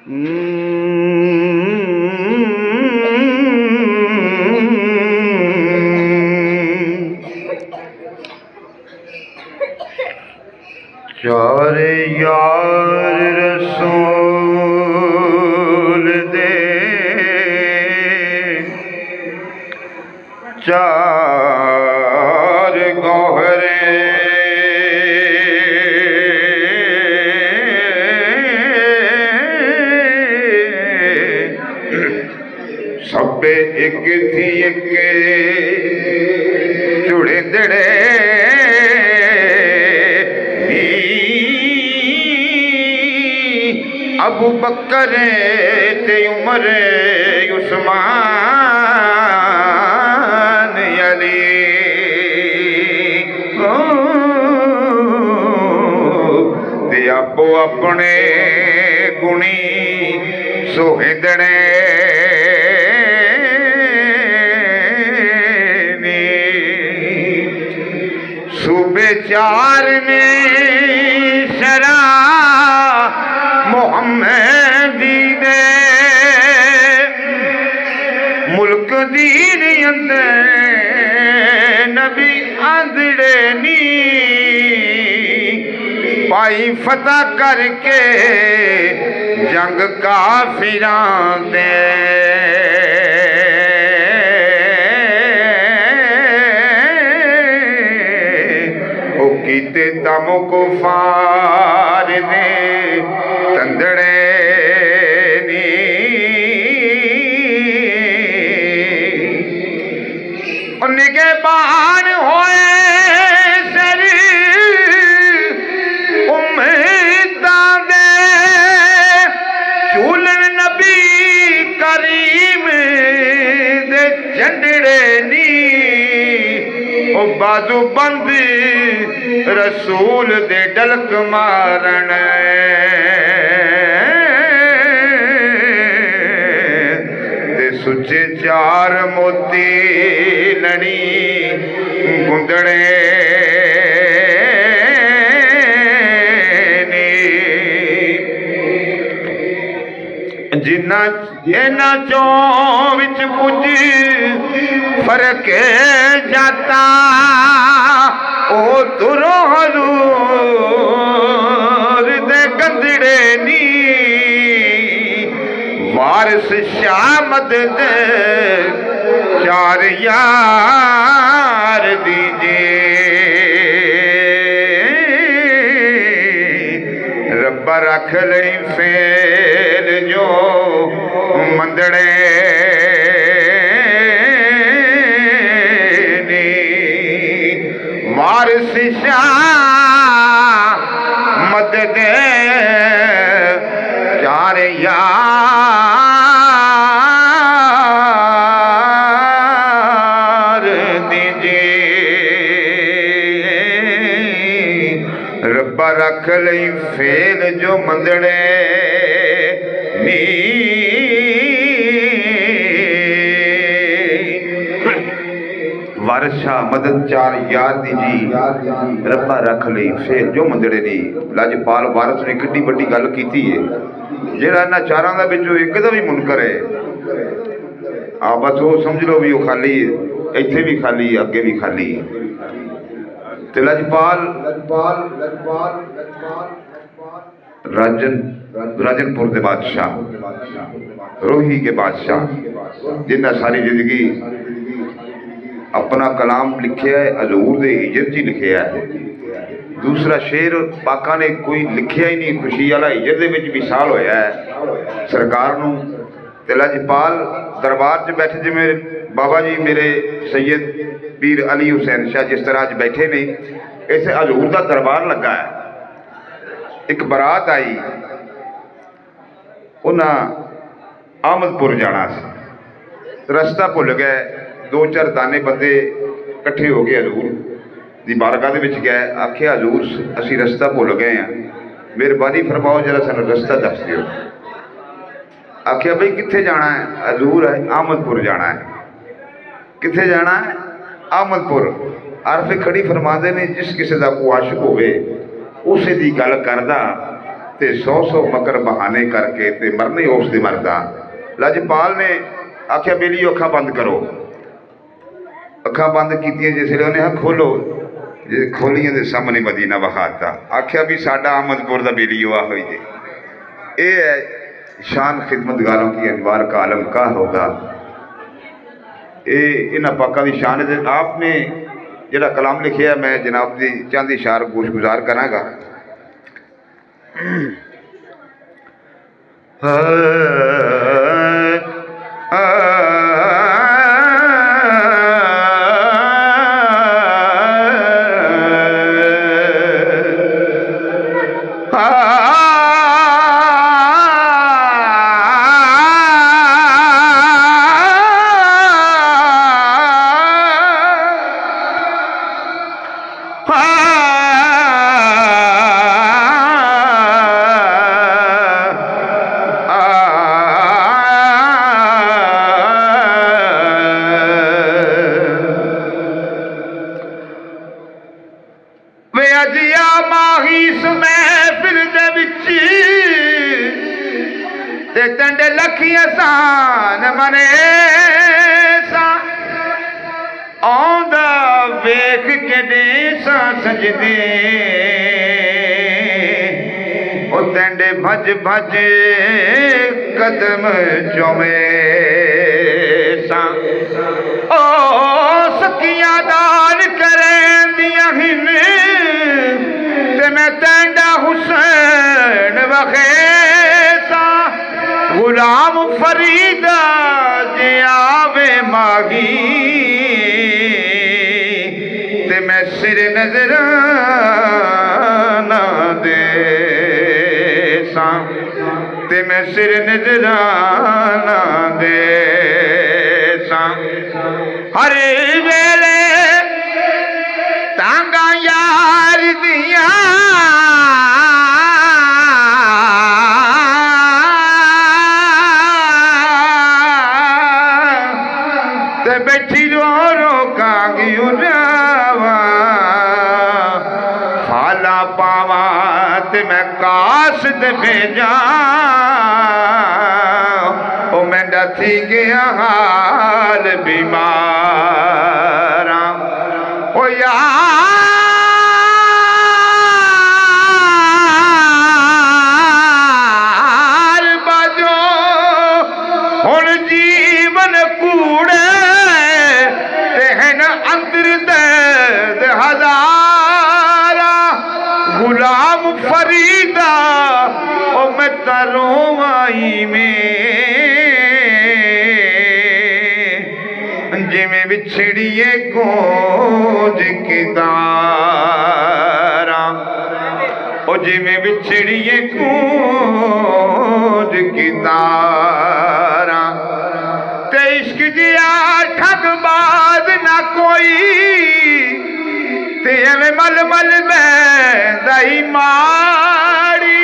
चार यार रसूल दे, चार गौहरे सबे एक थी एक जुड़े दड़े अबू बकर ते उमर उस्मान अली ते आपो अपने गुणी सोहिदड़े सूबे चार ने शरा मोहम्मदी दे मुल्क दीन अंदर नबी आंदड़े नी पाई फतह करके जंग काफिरां दे ओ कीते तमो कुफार दे तंदड़े नी निगे बाण होए सर उम्मीदां दे झूलन नबी करीम दे झंडड़े नी ओ बाजू बंद रसूल दे डलक मारण ते सुचे चार मोती लड़ी गुंदड़े नी जिन्ना इन्हां चों विच कुछ फर्क जाता ओ तुरो हजूर दे गंदड़े नी वारिस शामद दे चार यार दीजे रब्बा रख लई फेल जो मंदड़े वारिस शामद दे चार यार दीजे रब्बा रख लई फेल जो मंदड़े नी वारिस शाह मदद चार यार दीजी रब्बा रख लई फेल जो मंदड़े नी लाजपाल वारिस ने किड्डी वड्डी गल कीती है जेड़ा इन्हां चारां दा विचों एक दा भी मुनकर है आ बस वो समझ लो भी वो खाली इत्थे भी खाली अगे भी खाली ते लाजपाल राजनपुर के बादशाह रोही के बादशाह जिन्हें सारी जिंदगी अपना कलाम लिखे है हजूर दे हिजर च लिखे है दूसरा शेर पाका ने कोई लिखिया ही नहीं खुशी वाला हिजर दे विच विशाल होया है सरकार नूं ते लाजपाल दरबार च बैठे जिवें बाबा जी मेरे सैयद पीर अली हुसैन शाह जिस तरह अज बैठे ने इस हजूर का दरबार लगा है एक बरात आई उन्हें आमदपुर जाना रस्ता भुल गए दो चार दाने बंदे इकट्ठे हो गए हजूर की बारगाह दे विच गए आखे हजूर असी रस्ता भुल गए हैं मेहरबानी फरमाओ जरा सानू रस्ता दस दिओ आखिया भाई कित्थे जाना है हजूर है आमदपुर जाना है कित्थे जाना है आमदपुर आरफे खड़ी फरमाते ने जिस किसी का को आशिक होवे उसे दी गल करदा ते 100 मकर बहाने करके ते मरने उस दे मरदा। लजपाल ने आख्या बेलियो अखा बंद करो। अखा बंद की जिसले उन्हें आख खोलो, जे खोलिया तो सामने मदीना बहाता। आख्या भी साडा अहमदपुर का बेलियो आ हुई जे। ये है शान खिदमतगारों की, अनवार का आलम का होगा। ये इन्होंने पाकों की शान है। आपने जोड़ा कलाम लिखिया मैं जनाब की चंद इशार गोश गुजार कराँगा। भज भज कदम चुमे सा ओ सकिया दान करें दिया हिन ते मैं तेंडा हुसैन वखे सा गुलाम फरीदा जे आवे मागी ते मैं सिर नजराना दे ते मैं सिर नजराना दे हर वेले तांगा यार दिया ते बैठी रो रो कांगी उजावा फाला पावा ते मैं कासद भेजा ओ मेंढा थी गया हाल बीमार ओ यार बाजो हुण जीवन कूड़े तेहन अंदर दर्द हजारा गुलाम फरीदा ओ मैं तरोवाई में जिमें बिछड़िए कोज की तारा ओ जिमें बिछड़िए कोज की तारा ते इश्क जिया ठगबाज ना कोई ते एवें मल मल में दही माड़ी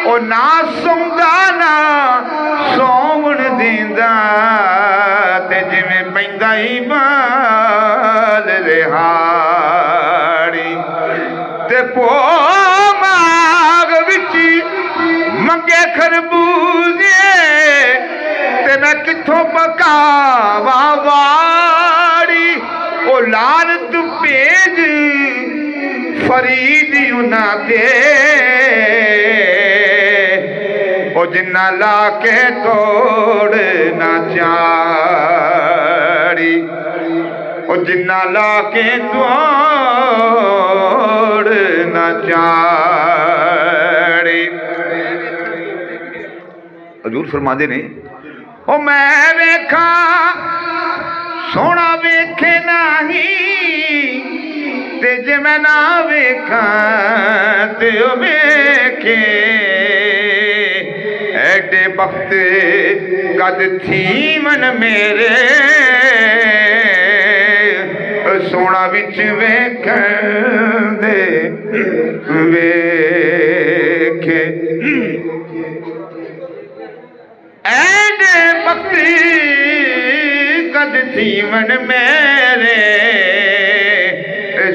ओ ना सौंदा ना सौवण दींदा ते जिवें पैंदा ही माल रिहाड़ी ते पो माग विच मंगे खरबूजे ते मैं किथों पकावा वाड़ी ओ लानत भेज फरीद उन्हां ते ओ जिन्ना ला के तोड़ ना चाड़ी ओ जिन्ना ला के तोड़ ना चाड़ी। हजूर फरमाते ने ओ मैं वेखा सोना वेखे नहीं ते जे मैं ना वेखा ते ओ वेखे एडे वक्त कद थी मन मेरे सोना बिच वेखण दे वेखे एडे वक्त कद थी मन मेरे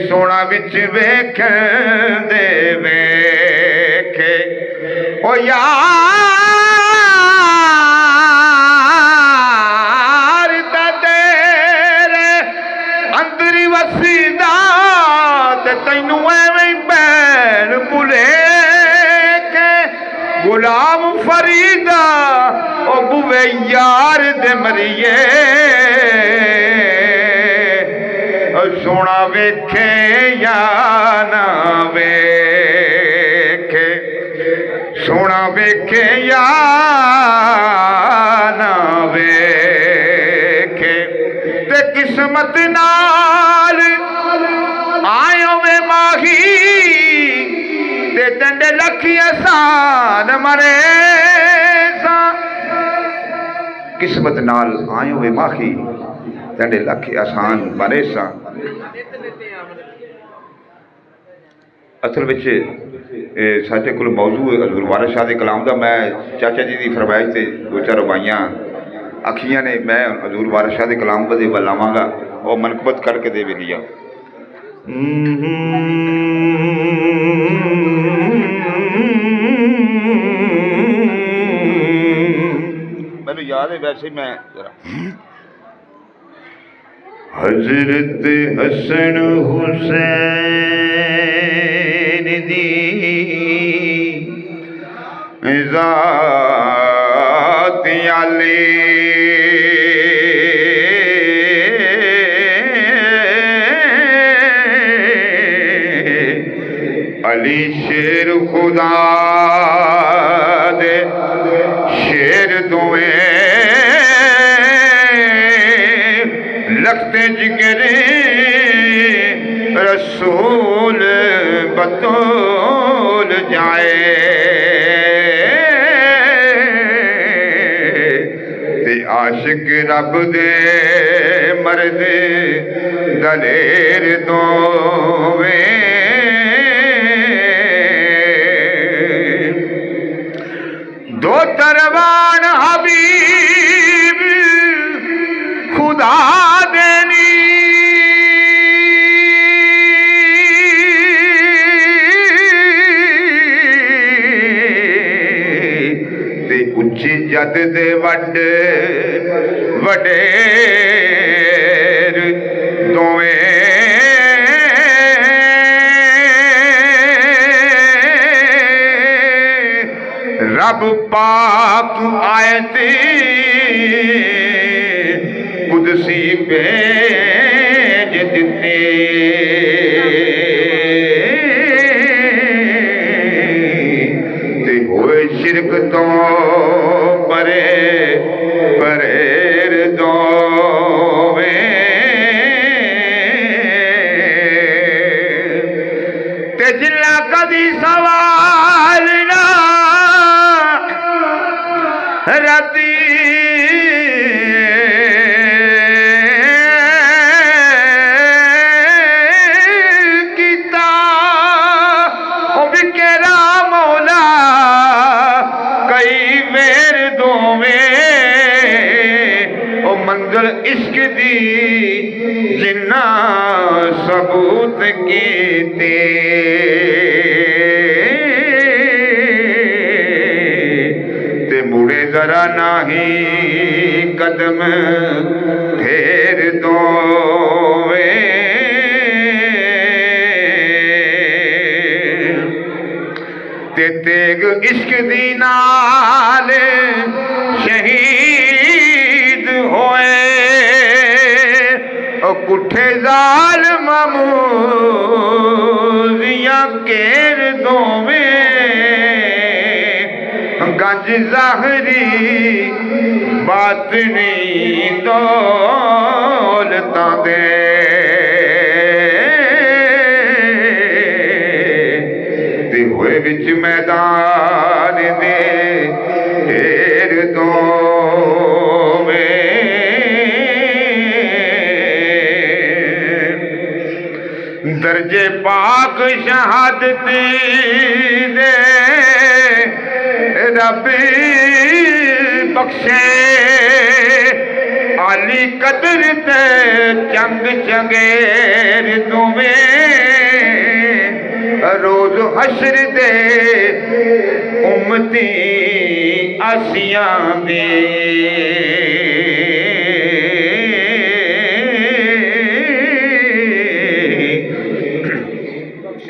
सोना बिच वेखण दे वेखे ओ यार ता तेरे अंदर वसीदा ते तैनू एवें भैन भुले के गुलाम फरीदा ओ बुवे यार दे मरिए सोना वेखे या ना वेखे सोना वेखे या ना वेखे ते किस्मत नाल आयो वे माही ते डंडे लखी आसान मरे सा किस्मत नाल आयो वे माही डंडे लखी आसान मरे सा। असल में साढ़े को मौजू हज़ूर वारिस शाह के कलाम का मैं चाचा जी की फरमाइश से दो चार रवाइयाँ आखियाँ ने मैं हज़ूर वारिस शाह के कलाम पर लावांगा और मनकबत करके दे भी लिया। मैनू याद है वैसे मैं जरा हजरत हसन हुसैन दी ज़ात आली अली शेर खुदा दे शेर दोवें लखते जिगरे रसूल बतौल जाए ते आशिक रब दे मर्द दलेर दोवें दो तरवान हबीब खुदा देनी ते उच्ची जद दे वडेर दोवें रब पाक आयते कुदसी भेज दिते ते होए शिरक तो परे परेर दोवें ते जिला कदी सवाल ना राती किता ओ बिकेरा मौला कई वेर दोवें ओ मंजिल इश्क दी जिन्ना सबूत कीते मुड़े जरा नाही कदम फेर दोवें ते तेग इश्क दी नाल शहीद होए ओ कुठे जालिम मूजियां केर दोवें गंज ज़ाहरी बातनी दौलतां दे ते होए विच मैदान दे ढेर दोवें दर्जे पाक शहादत दे रब बख्शे आली कदर ते चंग चंगेर दोवें रोज हशर दे उम्मती आसियां दे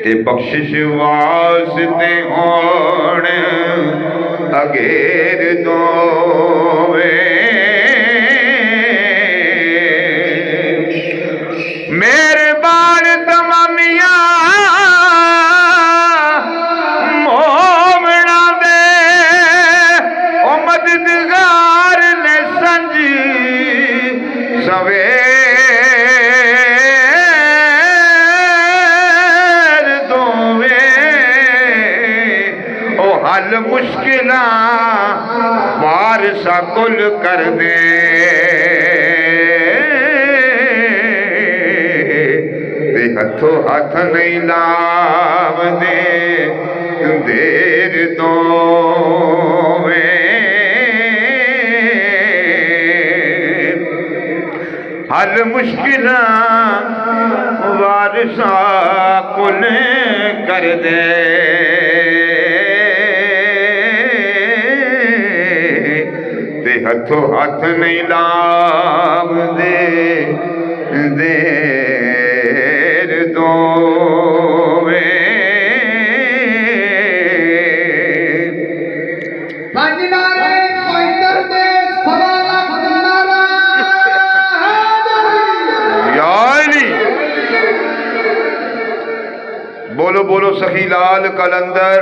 ते बख्शिश वास्ते होण अगेर दोवे मेहरबान तमामिया मोमना दे ओ मददगार ने संज सवेर दोवे ओ हल मुश्किलां पार सा कुल कर दे हथों हथ नहीं लाव दे देर तो हल मुश्किल वारसा कुल कर दे ते हथों हथ नहीं लाव दे देर दोवे बोलो बोलो सखी लाल कलंदर।